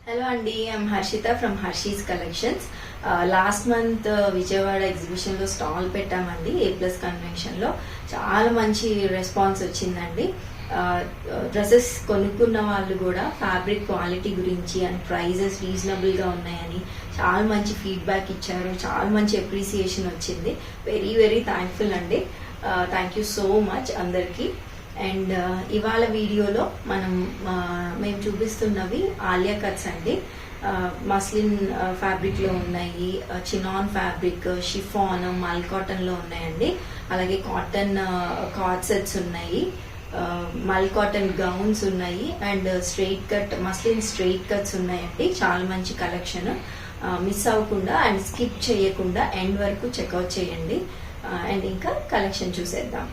Hello Andy, I'm Harshita from Harshi's Collections. Last month Vijayawada exhibition లో stall పెట్టామండి. A+ convention లో చాలా మంచి రెస్పాన్స్ వచ్చిందండి. డ్రెస్సెస్ కొనుక్కున్న వాళ్ళు కూడా ఫ్యాబ్రిక్ క్వాలిటీ గురించి అండ్ ప్రైజెస్ రీజనబుల్ గా ఉన్నాయని చాలా మంచి ఫీడ్బ్యాక్ ఇచ్చారు. చాలా మంచి అప్రిసియేషన్ వచ్చింది. వెరీ వెరీ థ్యాంక్ఫుల్ అండి. థ్యాంక్ యూ సో మచ్ అందరికి. అండ్ ఇవాళ వీడియోలో మేము చూపిస్తున్నవి ఆలియా కట్స్ అండి. మస్లిన్ ఫ్యాబ్రిక్ లో ఉన్నాయి, చినాన్ ఫ్యాబ్రిక్, షిఫాన్, మల్ కాటన్ లో ఉన్నాయండి. అలాగే కాటన్ కార్డ్ సెట్స్ ఉన్నాయి, మల్ కాటన్ గౌన్స్ ఉన్నాయి and straight cut muslin straight cuts ఉన్నాయండి. చాలా మంచి కలెక్షన్. మిస్ అవ్వకుండా అండ్ స్కిప్ చేయకుండా ఎండ్ వరకు చెక్అవుట్ చేయండి. అండ్ ఇంకా కలెక్షన్ చూసేద్దాం.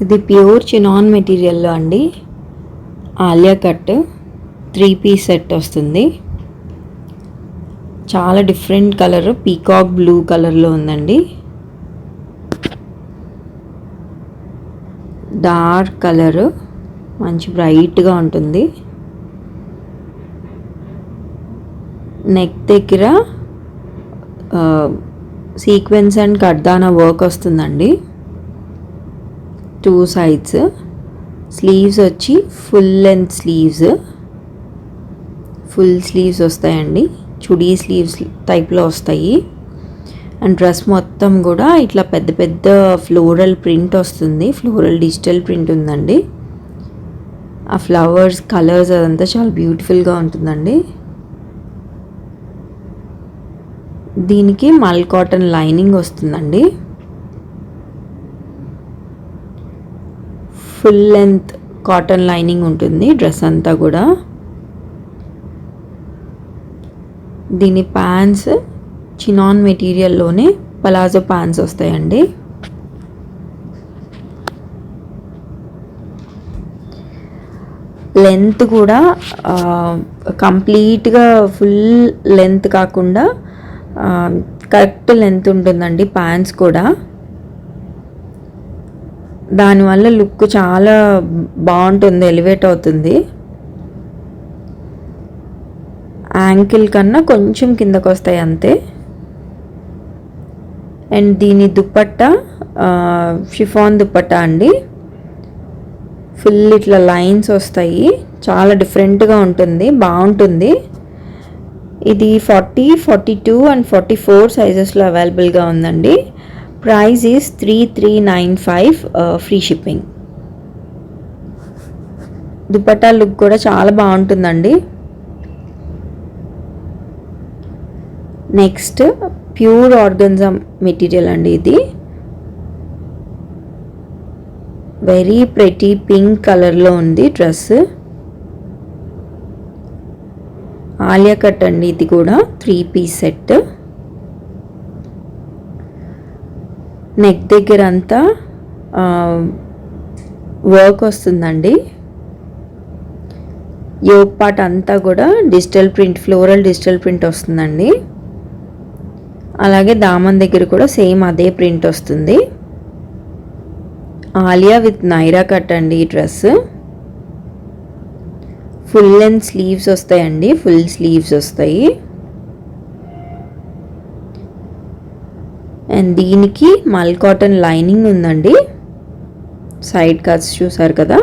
ఇది ప్యూర్ చినాన్ మెటీరియల్లో అండి. ఆలియా కట్ 3 పీస్ సెట్ వస్తుంది. చాలా డిఫరెంట్ కలర్, పీకాక్ బ్లూ కలర్లో ఉందండి. డార్క్ కలర్, మంచి బ్రైట్గా ఉంటుంది. నెక్ దగ్గర సీక్వెన్స్ అండ్ కడ్దానా వర్క్ వస్తుందండి. 2 sides. స్లీవ్స్ వచ్చి full length sleeves, full sleeves వస్తాయండి. చుడీ స్లీవ్స్ టైప్లో వస్తాయి. అండ్ డ్రెస్ మొత్తం కూడా ఇట్లా పెద్ద పెద్ద ఫ్లోరల్ ప్రింట్ వస్తుంది. ఫ్లోరల్ డిజిటల్ ప్రింట్ ఉందండి. ఆ ఫ్లవర్స్ కలర్స్ అదంతా చాలా బ్యూటిఫుల్గా ఉంటుందండి. దీనికి మల్ కాటన్ లైనింగ్ వస్తుందండి. ఫుల్ లెంత్ కాటన్ లైనింగ్ ఉంటుంది డ్రెస్ అంతా కూడా. దీని ప్యాంట్స్ చినాన్ మెటీరియల్లోనే పలాజో ప్యాంట్స్ వస్తాయండి. లెంత్ కూడా కంప్లీట్గా ఫుల్ లెంత్ కాకుండా కరెక్ట్ లెంత్ ఉంటుందండి ప్యాంట్స్ కూడా. దానివల్ల లుక్ చాలా బాగుంటుంది, ఎలివేట్ అవుతుంది. యాంకిల్ కన్నా కొంచెం కిందకు వస్తాయి అంతే. అండ్ దీని దుపట్టా షిఫాన్ దుపట్టా అండి. ఫుల్ ఇట్లా లైన్స్ వస్తాయి, చాలా డిఫరెంట్గా ఉంటుంది, బాగుంటుంది. ఇది 40, 42 అండ్ 44 సైజెస్లో అవైలబుల్గా ఉందండి. Price is 3395, free shipping. Dupatta look కూడా చాలా బాగుంటుందండి. నెక్స్ట్ ప్యూర్ ఆర్గన్జా మెటీరియల్ అండి. ఇది వెరీ ప్రెటీ పింక్ కలర్లో ఉంది డ్రెస్. ఆలియా కట్ అండి. ఇది కూడా 3 పీస్ సెట్. నెక్ దగ్గర అంతా వర్క్ వస్తుందండి. యోక్ పార్ట్ అంతా కూడా digital print, floral digital print వస్తుందండి. అలాగే దామన్ దగ్గర కూడా సేమ్ అదే ప్రింట్ వస్తుంది. ఆలియా విత్ నైరా కట్ అండి ఈ డ్రెస్. ఫుల్ లెంత్ స్లీవ్స్ వస్తాయండి, ఫుల్ స్లీవ్స్ వస్తాయి. అండ్ దీనికి మల్ కాటన్ లైనింగ్ ఉందండి. సైడ్ కట్స్ చూసారు కదా.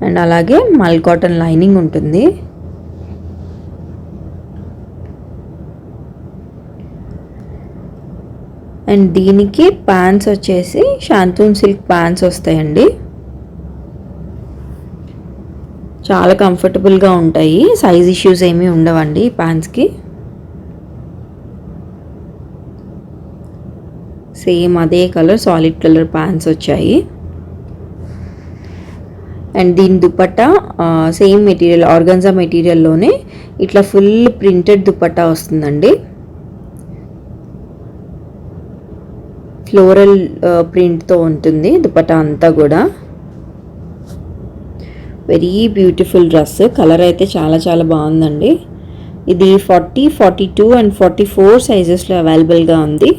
అండ్ అలాగే మల్ కాటన్ లైనింగ్ ఉంటుంది. అండ్ దీనికి ప్యాంట్స్ వచ్చేసి షాంతూన్ సిల్క్ ప్యాంట్స్ వస్తాయండి. చాలా కంఫర్టబుల్గా ఉంటాయి, సైజ్ ఇష్యూస్ ఏమీ ఉండవండి ఈ ప్యాంట్స్కి. సేమ్ అదే కలర్, సాలిడ్ కలర్ ప్యాంట్స్ వచ్చాయి. అండ్ దీని దుపట్టా సేమ్ మెటీరియల్, ఆర్గన్జా మెటీరియల్లోనే ఇట్లా ఫుల్ ప్రింటెడ్ దుపట్టా వస్తుందండి. ఫ్లోరల్ ప్రింట్తో ఉంటుంది దుపట్టా అంతా కూడా. Very beautiful dress. కలర్ అయితే చాలా చాలా బాగుందండి. ఇది 40, 42 అండ్ 44 సైజెస్లో అవైలబుల్గా ఉంది.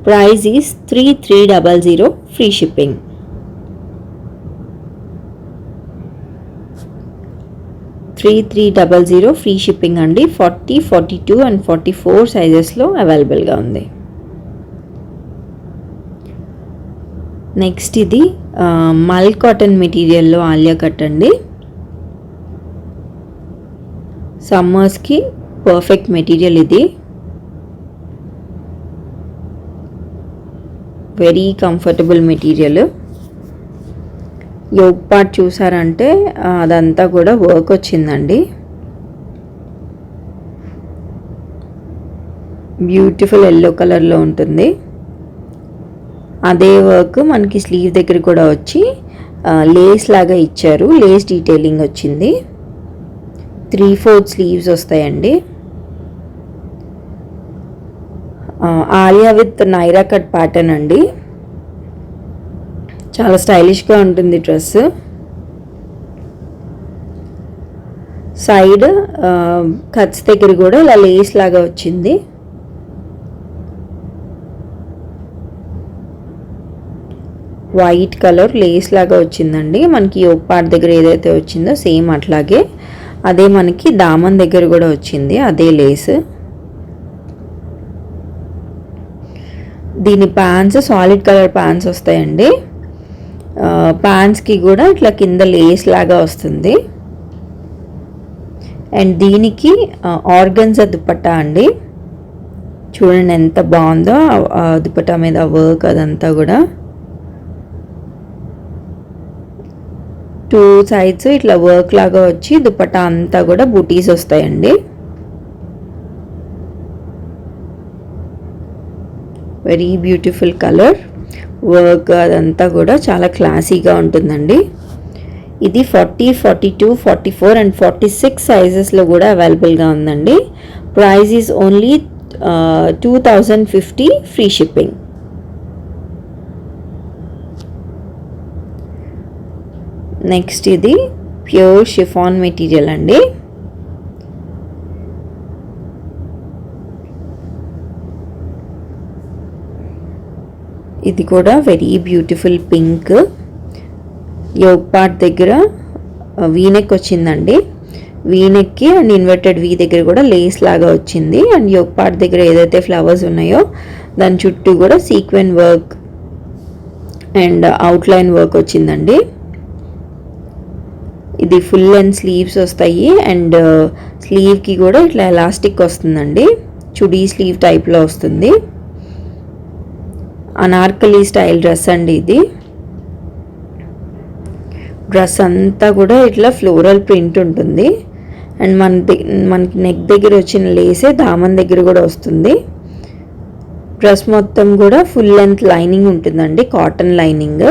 Price is 3300, free shipping. 3300 free shipping అండి. 40, 42 అండ్ 44 సైజెస్లో అవైలబుల్గా ఉంది. నెక్స్ట్ ఇది మల్ కాటన్ మెటీరియల్లో ఆలియా కట్ అండి. సమ్మర్స్కి పర్ఫెక్ట్ మెటీరియల్ ఇది. Very comfortable material. Yoke part చూసారంటే అదంతా కూడా వర్క్ వచ్చిందండి. బ్యూటిఫుల్ ఎల్లో కలర్లో ఉంటుంది. అదే వర్క్ మనకి స్లీవ్ దగ్గర కూడా వచ్చి లేస్ లాగా ఇచ్చారు. లేస్ డీటెయిలింగ్ వచ్చింది. 3/4 స్లీవ్స్ వస్తాయండి. Alia with Naira cut pattern అండి. చాలా స్టైలిష్గా ఉంటుంది డ్రెస్. సైడ్ కట్స్ దగ్గర కూడా ఇలా లేస్ లాగా వచ్చింది. వైట్ కలర్ లేస్ లాగా వచ్చిందండి. మనకి యోగ్ పార్ట్ దగ్గర ఏదైతే వచ్చిందో సేమ్ అట్లాగే అదే మనకి దామన్ దగ్గర కూడా వచ్చింది అదే లేస్. దీని ప్యాంట్స్ సాలిడ్ కలర్ ప్యాంట్స్ వస్తాయండి. ప్యాంట్స్కి కూడా ఇట్లా కింద లేస్ లాగా వస్తుంది. అండ్ దీనికి ఆర్గన్జా దుపట్టా అండి. చూడండి ఎంత బాగుందో దుపట్టా మీద వర్క్ అదంతా కూడా. 2 సైడ్స్ ఇట్లా వర్క్ లాగా వచ్చి దుపట్టా అంతా కూడా బూటీస్ వస్తాయండి. Very beautiful colour. వర్క్ అదంతా కూడా చాలా క్లాసీగా ఉంటుందండి. ఇది 40, 42, 44 అండ్ 46 సైజెస్లో కూడా అవైలబుల్గా ఉందండి. Price is only 2050 free shipping. Next ఇది ప్యూర్ షిఫాన్ మెటీరియల్ అండి. ఇది కూడా very beautiful pink. Yoke part దగ్గర వీనెక్ వచ్చిందండి. వీనెక్కి అండ్ ఇన్వర్టెడ్ వీ దగ్గర కూడా లేస్ లాగా వచ్చింది. అండ్ యోగ్ పార్ట్ దగ్గర ఏదైతే ఫ్లవర్స్ ఉన్నాయో దాని చుట్టూ కూడా sequin work and outline work వచ్చిందండి. ఇది ఫుల్ లెంత్ స్లీవ్స్ వస్తాయి. అండ్ స్లీవ్కి కూడా ఇట్లా ఎలాస్టిక్ వస్తుందండి. చుడీ స్లీవ్ టైప్లో వస్తుంది. అనార్కలి స్టైల్ డ్రెస్ అండి ఇది. డ్రెస్ అంతా కూడా ఇట్లా ఫ్లోరల్ ప్రింట్ ఉంటుంది. అండ్ మనకి నెక్ దగ్గర వచ్చిన లేసే దామన్ దగ్గర కూడా వస్తుంది. డ్రెస్ మొత్తం కూడా ఫుల్ లెంత్ లైనింగ్ ఉంటుందండి, కాటన్ లైనింగ్.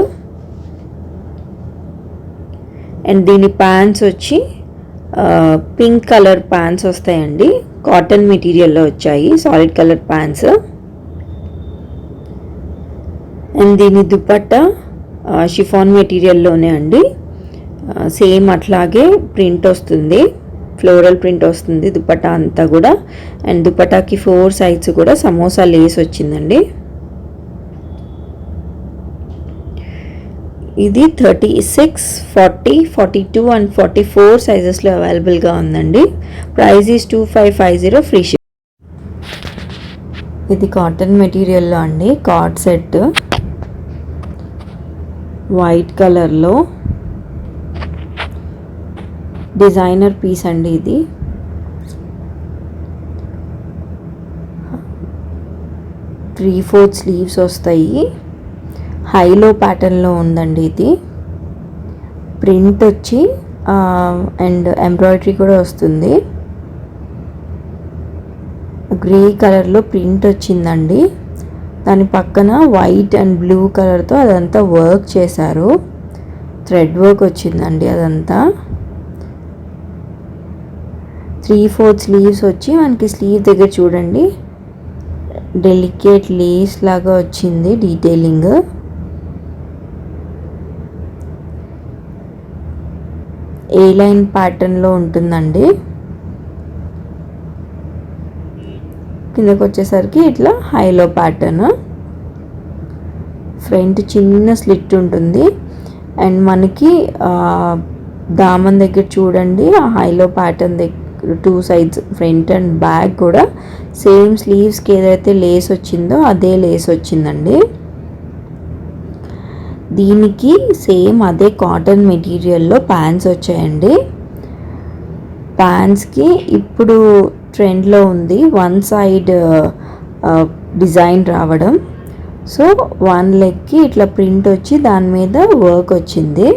అండ్ దీని ప్యాంట్స్ వచ్చి పింక్ కలర్ ప్యాంట్స్ వస్తాయండి. కాటన్ మెటీరియల్లో వచ్చాయి సాలిడ్ కలర్ ప్యాంట్స్. అండ్ దీని దుపట్టా షిఫాన్ మెటీరియల్లోనే అండి. సేమ్ అట్లాగే ప్రింట్ వస్తుంది, ఫ్లోరల్ ప్రింట్ వస్తుంది దుపట్టా అంతా కూడా. అండ్ దుపట్టాకి 4 సైడ్స్ కూడా సమోసా లేస్ వచ్చిందండి. ఇది 36, 40, 42 అండ్ 44 సైజెస్లో అవైలబుల్గా ఉందండి. Price is 2550 free ship. ఇది కాటన్ మెటీరియల్లో అండి. కార్డ్ సెట్ వైట్ కలర్లో డిజైనర్ పీస్ అండి. ఇది 3/4 స్లీవ్స్ వస్తాయి. హైలో ప్యాటర్న్లో ఉందండి. ఇది ప్రింట్ వచ్చి అండ్ ఎంబ్రాయిడరీ కూడా వస్తుంది. గ్రే కలర్లో ప్రింట్ వచ్చిందండి. దాని పక్కన వైట్ అండ్ బ్లూ కలర్తో అదంతా వర్క్ చేశారు. థ్రెడ్ వర్క్ వచ్చిందండి అదంతా. 3/4 స్లీవ్స్ వచ్చి మనకి స్లీవ్ దగ్గర చూడండి డెలికేట్ లేస్ లాగా వచ్చింది డీటెయిలింగ్. ఏ లైన్ ప్యాటర్న్లో ఉంటుందండి. కిందకు వచ్చేసరికి ఇట్లా హైలో ప్యాటర్న్. ఫ్రంట్ చిన్న స్లిట్ ఉంటుంది. అండ్ మనకి దామన్ దగ్గర చూడండి, ఆ హైలో ప్యాటర్న్ దగ్గర 2 సైడ్స్ ఫ్రంట్ అండ్ బ్యాక్ కూడా సేమ్ స్లీవ్స్కి ఏదైతే లేస్ వచ్చిందో అదే లేస్ వచ్చిందండి. దీనికి సేమ్ అదే కాటన్ మెటీరియల్లో ప్యాంట్స్ వచ్చాయండి. ప్యాంట్స్కి ఇప్పుడు ట్రెండ్లో ఉంది వన్ సైడ్ డిజైన్ రావడం. సో వన్ లెగ్కి ఇట్లా ప్రింట్ వచ్చి దాని మీద వర్క్ వచ్చింది.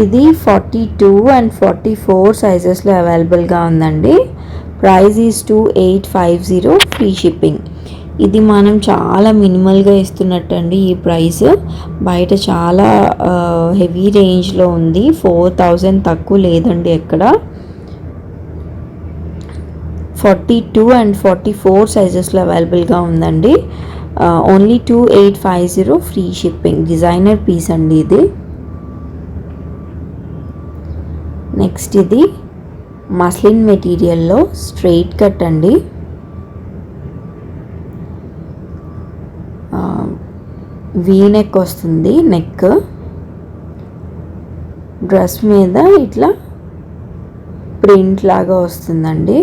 ఇది 42 and 44 సైజెస్లో అవైలబుల్గా ఉందండి. Price is 2850, free shipping. ఇది మనం చాలా మినిమల్గా ఇస్తున్నట్టండి. ఈ ప్రైస్ బయట చాలా హెవీ రేంజ్లో ఉంది. 4000 తక్కువ లేదండి ఎక్కడ. 42 and 44 సైజెస్లో అవైలబుల్గా ఉందండి. Only 2850, free shipping. Designer piece అండి ఇది. నెక్స్ట్ ఇది మస్లిన్ మెటీరియల్లో స్ట్రైట్ కట్ అండి. వీ నెక్ వస్తుంది. నెక్ డ్రెస్ మీద ఇట్లా ప్రింట్ లాగా వస్తుందండి.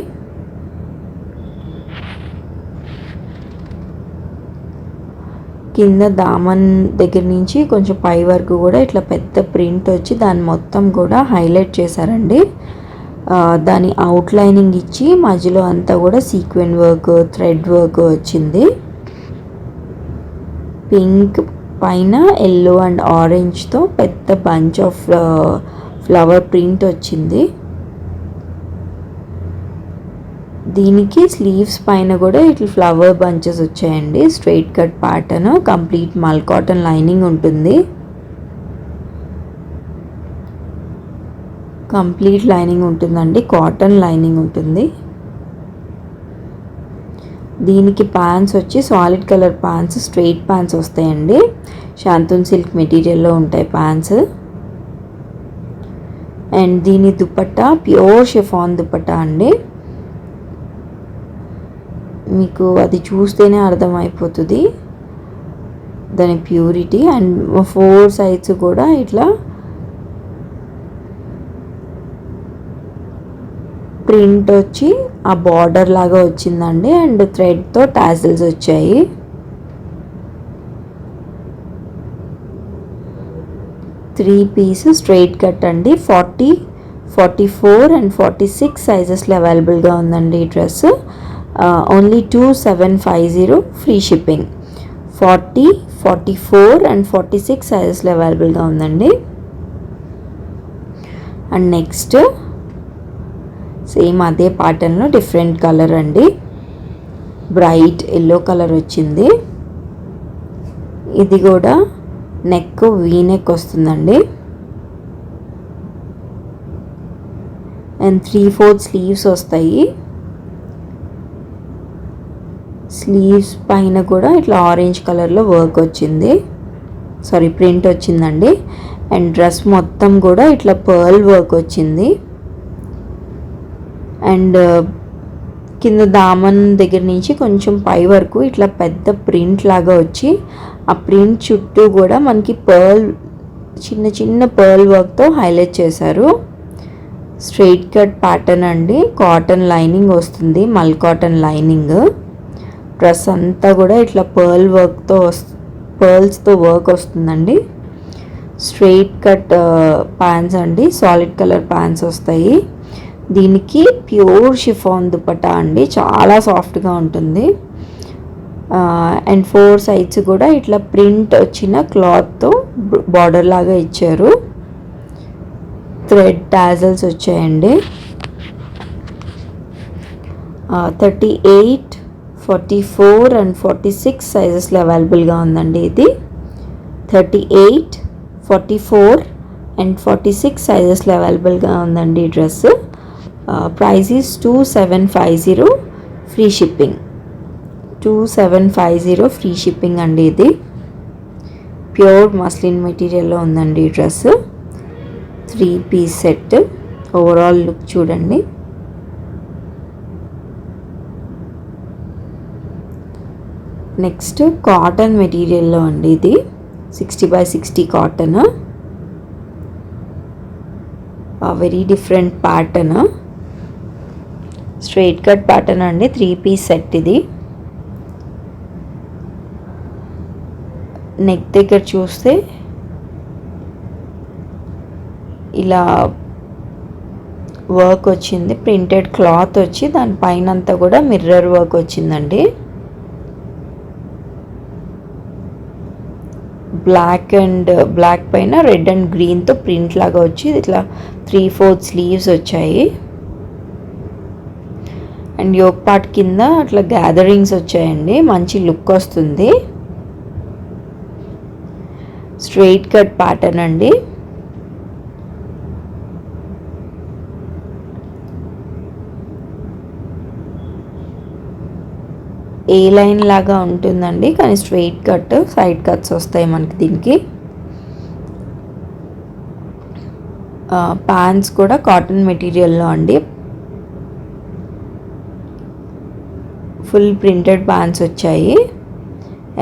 కింద దామన్ దగ్గర నుంచి కొంచెం పై వరకు కూడా ఇట్లా పెద్ద ప్రింట్ వచ్చి దాన్ని మొత్తం కూడా హైలైట్ చేశారండి. దాని అవుట్లైనింగ్ ఇచ్చి మధ్యలో అంతా కూడా సీక్వెన్ వర్క్, థ్రెడ్ వర్క్ వచ్చింది. పింక్ పైన ఎల్లో అండ్ ఆరెంజ్తో పెద్ద బంచ్ ఆఫ్ ఫ్లవర్ ప్రింట్ వచ్చింది. దీనికి స్లీవ్స్ పైన కూడా ఇట్లా ఫ్లవర్ బంచెస్ వచ్చాయండి. స్ట్రైట్ కట్ ప్యాటర్న్, కంప్లీట్ మల్ కాటన్ లైనింగ్ ఉంటుంది. కంప్లీట్ లైనింగ్ ఉంటుందండి, కాటన్ లైనింగ్ ఉంటుంది. దీనికి ప్యాంట్స్ వచ్చి solid colour pants, straight pants వస్తాయండి. శాంతూన్ సిల్క్ మెటీరియల్లో ఉంటాయి ప్యాంట్స్. అండ్ దీని దుపట్టా ప్యూర్ షిఫాన్ దుపట్టా అండి. మీకు అది చూస్తేనే అర్థమైపోతుంది దాని ప్యూరిటీ. అండ్ 4 సైడ్స్ కూడా ఇట్లా ప్రింట్ వచ్చి ఆ బార్డర్ లాగా వచ్చిందండి. అండ్ థ్రెడ్తో టాజిల్స్ వచ్చాయి. త్రీ పీస్ స్ట్రైట్ కట్ అండి. 40, 44 and 46 సైజెస్లో అవైలబుల్గా ఉందండి ఈ dress. Only 2750, free shipping. 40, 44 and 46 సైజెస్లో అవైలబుల్గా ఉందండి. అండ్ నెక్స్ట్ సేమ్ అదే ప్యాటర్న్లో డిఫరెంట్ కలర్ అండి. బ్రైట్ ఎల్లో కలర్ వచ్చింది. ఇది కూడా నెక్ వీ నెక్ వస్తుందండి. అండ్ 3/4 స్లీవ్స్ వస్తాయి. స్లీవ్స్ పైన కూడా ఇట్లా ఆరెంజ్ కలర్లో వర్క్ వచ్చింది, సారీ ప్రింట్ వచ్చిందండి. అండ్ డ్రెస్ మొత్తం కూడా ఇట్లా పర్ల్ వర్క్ వచ్చింది. అండ్ కింద దామన్ దగ్గర నుంచి కొంచెం పై వరకు ఇట్లా పెద్ద ప్రింట్ లాగా వచ్చి ఆ ప్రింట్ చుట్టూ కూడా మనకి పర్ల్, చిన్న చిన్న పర్ల్ వర్క్తో హైలైట్ చేశారు. స్ట్రైట్ కట్ ప్యాటర్న్ అండి. కాటన్ లైనింగ్ వస్తుంది, మల్ కాటన్ లైనింగ్. డ్రెస్ అంతా కూడా ఇట్లా పర్ల్ వర్క్తో పర్ల్స్తో వర్క్ వస్తుందండి. స్ట్రైట్ కట్ ప్యాంట్స్ అండి, సాలిడ్ కలర్ ప్యాంట్స్ వస్తాయి. దీనికి ప్యూర్ షిఫాన్ దుపట్టా అండి, చాలా సాఫ్ట్గా ఉంటుంది. అండ్ 4 సైడ్స్ కూడా ఇట్లా ప్రింట్ వచ్చిన క్లాత్తో బార్డర్ లాగా ఇచ్చారు. థ్రెడ్ టాజల్స్ వచ్చాయండి. 38, 44 and 46 సైజెస్లో అవైలబుల్గా ఉందండి ఇది. 38, 44 and 46 సైజెస్లో అవైలబుల్గా ఉందండి ఈ dress. Price is 2750, free shipping. 2750, free shipping అండి. ఇది ప్యూర్ మస్లిన్ మెటీరియల్లో ఉందండి ఈ dress. 3 piece set. Overall look చూడండి. నెక్స్ట్ కాటన్ మెటీరియల్లో అండి ఇది. 60/60 cotton. Very different pattern, straight cut pattern అండి. 3 పీస్ సెట్ ఇది. నెక్ దగ్గర చూస్తే ఇలా వర్క్ వచ్చింది, ప్రింటెడ్ క్లాత్ వచ్చి దానిపైన అంతా కూడా మిర్రర్ వర్క్ వచ్చిందండి. బ్లాక్ పైన రెడ్ అండ్ గ్రీన్తో ప్రింట్ లాగా వచ్చి ఇట్లా 3/4 స్లీవ్స్ వచ్చాయి. అండ్ యోక్ పార్ట్ కింద అట్లా గ్యాదరింగ్స్ వచ్చాయండి, మంచి లుక్ వస్తుంది. స్ట్రైట్ కట్ ప్యాటర్న్ అండి. ఏ లైన్ లాగా ఉంటుందండి, కానీ స్ట్రైట్ కట్, సైడ్ కట్స్ వస్తాయి మనకి దీనికి. ప్యాంట్స్ కూడా కాటన్ మెటీరియల్లో అండి, ఫుల్ ప్రింటెడ్ ప్యాంట్స్ వచ్చాయి.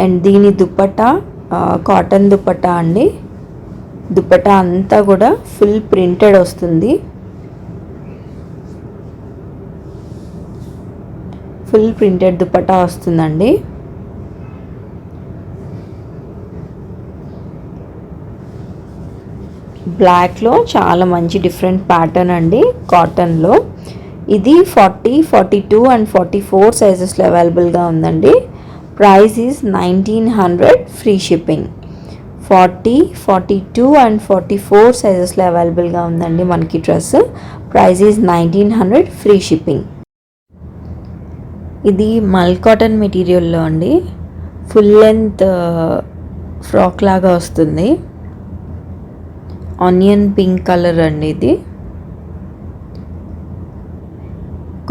అండ్ దీని దుపట్టా కాటన్ దుపట్టా అండి. దుపట్టా అంతా కూడా ఫుల్ ప్రింటెడ్ వస్తుంది, ఫుల్ ప్రింటెడ్ దుపట్టా వస్తుందండి. బ్లాక్లో చాలా మంచి డిఫరెంట్ ప్యాటర్న్ అండి కాటన్లో. ఇది 40, 42 అండ్ 44 సైజెస్లో అవైలబుల్గా ఉందండి. Price is 1900 free shipping. 40, 42 and 44 సైజెస్లో అవైలబుల్గా ఉందండి మనకి dress. Price is 1900 free shipping. ఇది మల్ కాటన్ మెటీరియల్లో అండి, ఫుల్ లెంత్ ఫ్రాక్ లాగా వస్తుంది. ఆనియన్ పింక్ కలర్ అండి ఇది,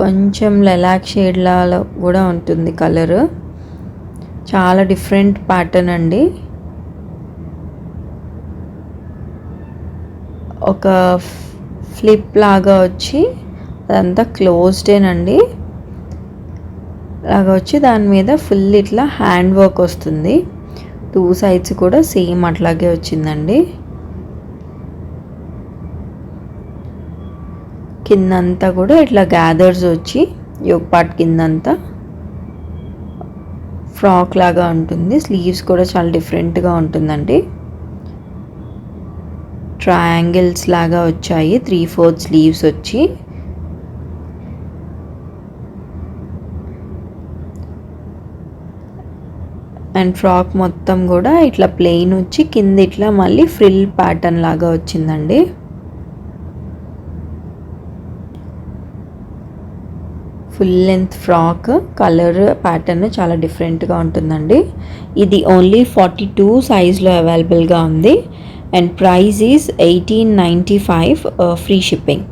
కొంచెం లైలాక్ షేడ్ లాగా కూడా ఉంటుంది కలర్. చాలా డిఫరెంట్ ప్యాటర్న్ అండి. ఒక ఫ్లిప్ లాగా వచ్చి అదంతా క్లోజ్డేనండి లాగా వచ్చి దాని మీద ఫుల్ ఇట్లా హ్యాండ్ వర్క్ వస్తుంది. 2 సైడ్స్ కూడా సేమ్ అట్లాగే వచ్చిందండి. కిందంతా కూడా ఇట్లా గ్యాదర్స్ వచ్చి యోక్ పార్ట్ కిందంతా ఫ్రాక్ లాగా ఉంటుంది. స్లీవ్స్ కూడా చాలా డిఫరెంట్గా ఉంటుందండి. ట్రయాంగిల్స్ లాగా వచ్చాయి, 3/4 స్లీవ్స్ వచ్చి. అండ్ ఫ్రాక్ మొత్తం కూడా ఇట్లా ప్లెయిన్ వచ్చి కింద ఇట్లా మళ్ళీ ఫ్రిల్ ప్యాటర్న్ లాగా వచ్చిందండి. Full length frock, colour pattern చాలా డిఫరెంట్గా ఉంటుందండి. ఇది ఓన్లీ 42 సైజ్లో అవైలబుల్గా ఉంది. And price is 1895 free shipping.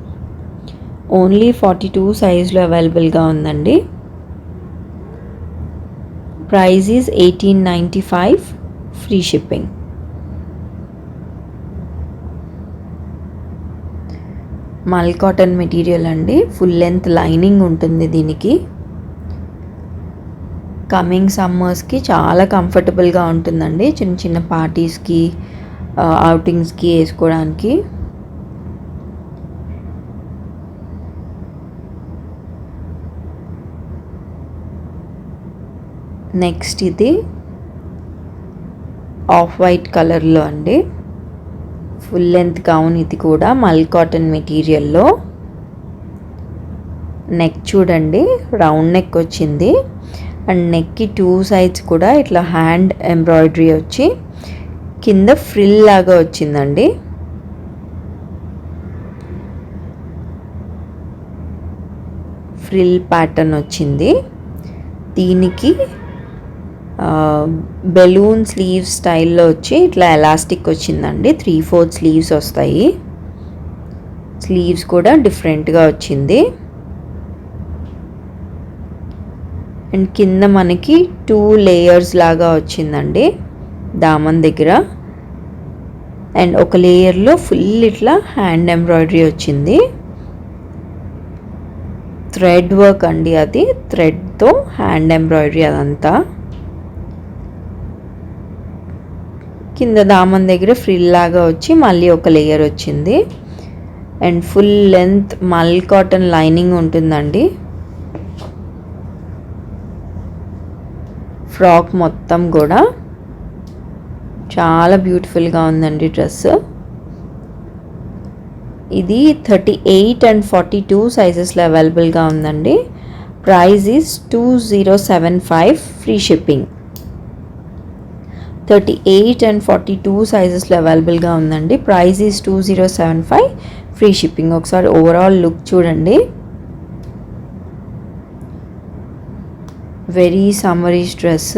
Only 42 సైజ్లో అవైలబుల్గా ఉందండి. Price is 1895 free shipping. మల్ కాటన్ మెటీరియల్ అండి, ఫుల్ లెంత్ లైనింగ్ ఉంటుంది దీనికి. కమింగ్ సమ్మర్స్కి చాలా కంఫర్టబుల్గా ఉంటుందండి, చిన్న చిన్న పార్టీస్కి, అవుటింగ్స్కి వేసుకోవడానికి. నెక్స్ట్ ఇది ఆఫ్ వైట్ కలర్లో అండి, ఫుల్ లెంత్ గౌన్. ఇది కూడా మల్ కాటన్ మెటీరియల్లో. నెక్ చూడండి, రౌండ్ నెక్ వచ్చింది. అండ్ నెక్కి 2 సైడ్స్ కూడా ఇట్లా హ్యాండ్ ఎంబ్రాయిడరీ వచ్చి కింద ఫ్రిల్ లాగా వచ్చిందండి. ఫ్రిల్ ప్యాటర్న్ వచ్చింది. దీనికి బెలూన్ స్లీవ్ స్టైల్లో వచ్చి ఇట్లా ఎలాస్టిక్ వచ్చిందండి. 3/4 స్లీవ్స్ వస్తాయి. స్లీవ్స్ కూడా డిఫరెంట్గా వచ్చింది. అండ్ కింద మనకి 2 లేయర్స్ లాగా వచ్చిందండి దామన్ దగ్గర. అండ్ ఒక లేయర్లో ఫుల్ ఇట్లా హ్యాండ్ ఎంబ్రాయిడరీ వచ్చింది. థ్రెడ్ వర్క్ అండి, అది థ్రెడ్తో హ్యాండ్ ఎంబ్రాయిడరీ అదంతా. కింద దామన్ దగ్గర ఫ్రిల్ లాగా వచ్చి మళ్ళీ ఒక లేయర్ వచ్చింది. అండ్ ఫుల్ లెంత్ మల్ కాటన్ లైనింగ్ ఉంటుందండి. ఫ్రాక్ మొత్తం కూడా చాలా బ్యూటిఫుల్గా ఉందండి డ్రెస్. ఇది 38 and 42 సైజెస్లో అవైలబుల్గా ఉందండి. Price is 2075 free shipping. 38 and 42 సైజెస్లో అవైలబుల్గా ఉందండి. Price is 2075 free shipping. ఒకసారి ఓవరాల్ లుక్ చూడండి. వెరీ సమ్మరీష్ డ్రెస్,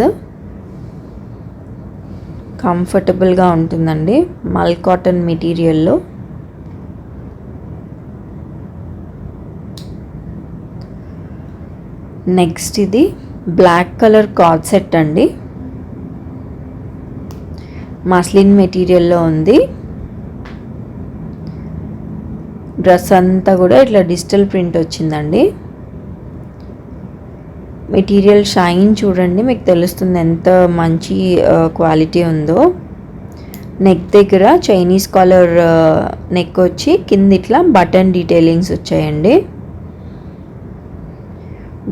కంఫర్టబుల్గా ఉంటుందండి మల్ కాటన్ మెటీరియల్లో. నెక్స్ట్ ఇది బ్లాక్ కలర్ కార్డ్ సెట్ అండి. మస్లిన్ మెటీరియల్లో ఉంది. డ్రెస్ అంతా కూడా ఇట్లా డిజిటల్ ప్రింట్ వచ్చిందండి. మెటీరియల్ షైన్ చూడండి, మీకు తెలుస్తుంది ఎంత మంచి క్వాలిటీ ఉందో. నెక్ దగ్గర చైనీస్ కాలర్ నెక్ వచ్చి కింద ఇట్లా బటన్ డీటెయిలింగ్స్ వచ్చాయండి.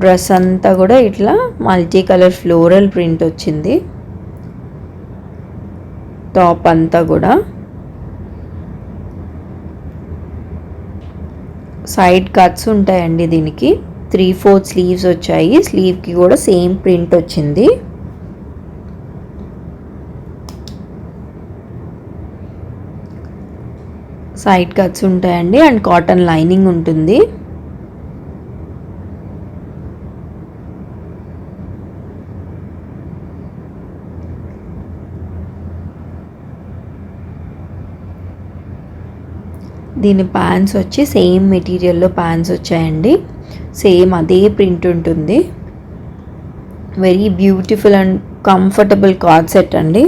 డ్రెస్ అంతా కూడా ఇట్లా మల్టీ కలర్ ఫ్లోరల్ ప్రింట్ వచ్చింది. టాప్ అంతా కూడా సైడ్ కట్స్ ఉంటాయండి. దీనికి 3/4 స్లీవ్స్ వచ్చాయి. స్లీవ్కి కూడా సేమ్ ప్రింట్ వచ్చింది. సైడ్ కట్స్ ఉంటాయండి అండ్ కాటన్ లైనింగ్ ఉంటుంది. దీని ప్యాంట్స్ వచ్చి సేమ్ మెటీరియల్లో ప్యాంట్స్ వచ్చాయండి. సేమ్ అదే ప్రింట్ ఉంటుంది. Very beautiful and comfortable card set అండి.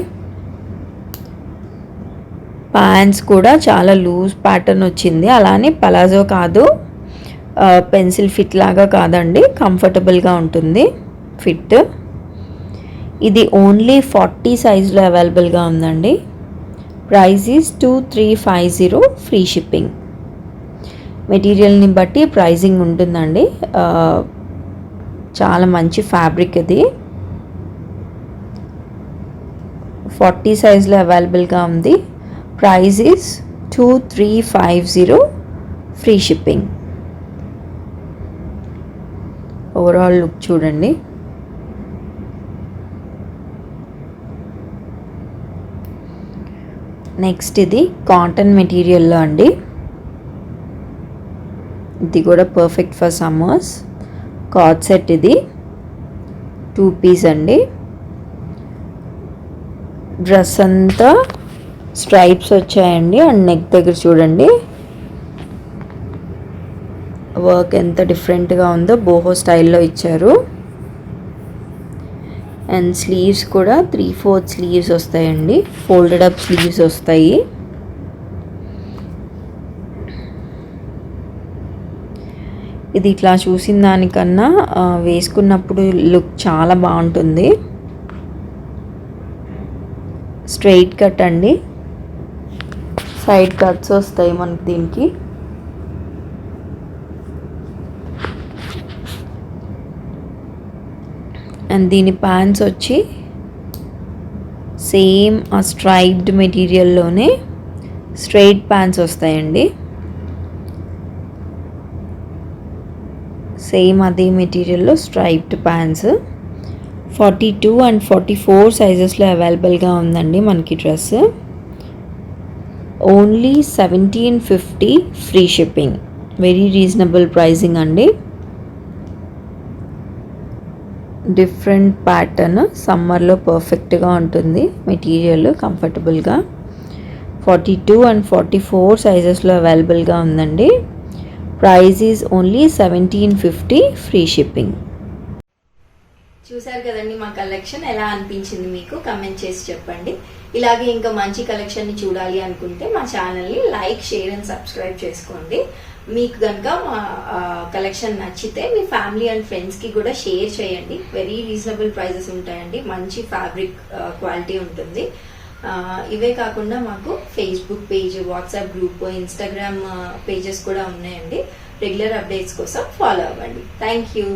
ప్యాంట్స్ కూడా చాలా లూజ్ ప్యాటర్న్ వచ్చింది. అలానే పలాజో కాదు, పెన్సిల్ ఫిట్ లాగా కాదండి, కంఫర్టబుల్గా ఉంటుంది ఫిట్. ఇది ఓన్లీ 40 సైజ్లో అవైలబుల్గా ఉందండి. Price is 2350 free shipping. మెటీరియల్ని బట్టి ప్రైజింగ్ ఉంటుందండి. చాలా మంచి ఫ్యాబ్రిక్ ఇది. 40 సైజ్లో అవైలబుల్గా ఉంది. Price is 2350 free shipping. Overall look చూడండి. నెక్స్ట్ ఇది కాటన్ మెటీరియల్లో అండి. ఇది కూడా perfect for summers. Card set ఇది 2 పీస్ అండి. డ్రెస్ అంతా స్ట్రైప్స్ వచ్చాయండి అండ్ నెక్ దగ్గర చూడండి వర్క్ ఎంత డిఫరెంట్గా ఉందో, బోహో స్టైల్లో ఇచ్చారు. అండ్ స్లీవ్స్ కూడా 3/4 స్లీవ్స్ వస్తాయండి. ఫోల్డెడ్ అప్ స్లీవ్స్ వస్తాయి. ఇది ఇట్లా చూసిన దానికన్నా వేసుకున్నప్పుడు లుక్ చాలా బాగుంటుంది. స్ట్రైట్ కట్ అండి. సైడ్ కట్స్ వస్తాయి మనకి దీనికి. అండ్ దీని ప్యాంట్స్ వచ్చి సేమ్ ఆ స్ట్రైప్డ్ మెటీరియల్లోనే స్ట్రైట్ ప్యాంట్స్ వస్తాయండి. సేమ్ అదే మెటీరియల్లో స్ట్రైప్డ్ ప్యాంట్స్. 42 and 44 సైజెస్లో అవైలబుల్గా ఉందండి మనకి dress. Only 1750 free shipping. Very reasonable pricing అండి. డిఫరెంట్ ప్యాటర్న్, సమ్మర్లో పర్ఫెక్ట్గా ఉంటుంది మెటీరియల్, కంఫర్టబుల్గా. 42 and 44 సైజెస్లో అవైలబుల్గా ఉందండి. Price is only 1750 free shipping. చూసారు కదండి మా కలెక్షన్. ఎలా అనిపించింది మీకు కమెంట్ చేసి చెప్పండి. ఇలాగే ఇంకా మంచి కలెక్షన్ని చూడాలి అనుకుంటే మా ఛానల్ని లైక్, షేర్ అండ్ సబ్స్క్రైబ్ చేసుకోండి. మీకు కనుక మా కలెక్షన్ నచ్చితే మీ ఫ్యామిలీ అండ్ ఫ్రెండ్స్కి కూడా షేర్ చేయండి. వెరీ రీజనబుల్ ప్రైజెస్ ఉంటాయండి. మంచి ఫ్యాబ్రిక్ క్వాలిటీ ఉంటుంది. ఇవే కాకుండా మాకు Facebook page, WhatsApp group, Instagram pages కూడా ఉన్నాయండి. రెగ్యులర్ అప్డేట్స్ కోసం ఫాలో అవ్వండి. Thank you.